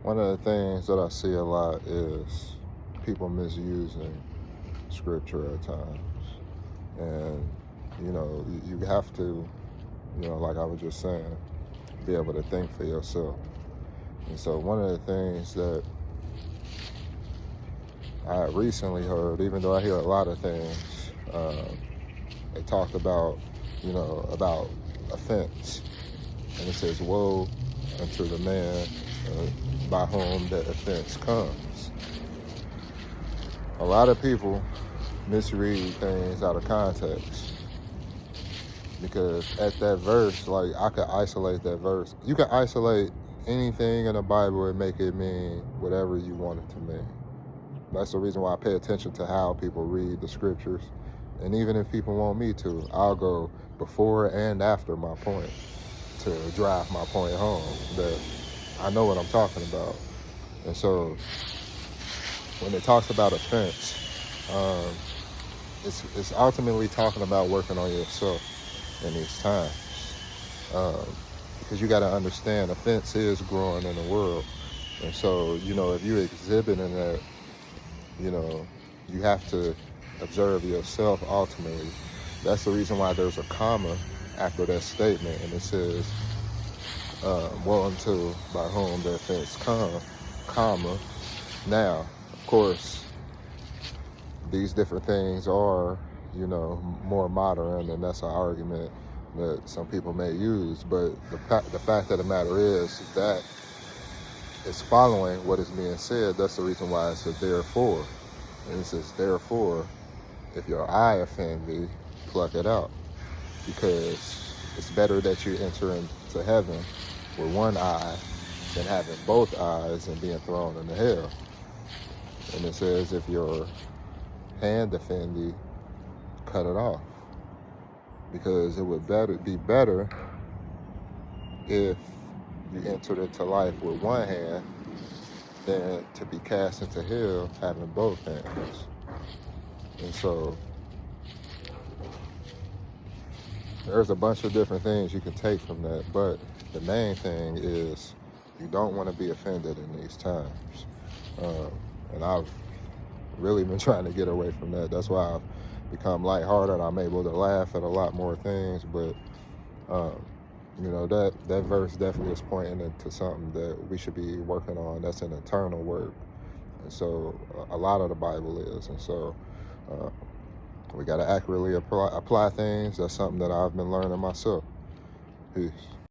One of the things that I see a lot is people misusing scripture at times. And, you have to, like I was just saying, be able to think for yourself. And so one of the things that I recently heard, even though I hear a lot of things, they talked about, about offense. And it says, woe unto the man by whom that offense comes. A lot of people misread things out of context, because at that verse, like, I could isolate that verse. You can isolate anything in the Bible and make it mean whatever you want it to mean. That's the reason why I pay attention to how people read the scriptures. And even if people want me to, I'll go before and after my point to drive my point home, that I know what I'm talking about. And so when it talks about offense, it's ultimately talking about working on yourself in these times. Because you got to understand, offense is growing in the world. And so, if you're exhibiting that, you have to observe yourself ultimately. That's the reason why there's a comma after that statement, and it says, woe unto by whom the offense come, comma. Now, of course, these different things are, more modern, and that's an argument that some people may use. But the fact of the matter is that it's following what is being said. That's the reason why it says therefore. And it says, therefore, if your eye offend thee, pluck it out. Because it's better that you enter into heaven with one eye than having both eyes and being thrown into hell. And it says, if your hand offend thee, cut it off. Because it would be better if you entered into life with one hand than to be cast into hell having both hands. And so there's a bunch of different things you can take from that, but the main thing is you don't want to be offended in these times. And I've really been trying to get away from that. That's why I've become lighthearted. I'm able to laugh at a lot more things, but that verse definitely is pointing into something that we should be working on. That's an eternal work. And so a lot of the Bible is. And so we got to accurately apply things. That's something that I've been learning myself. Peace.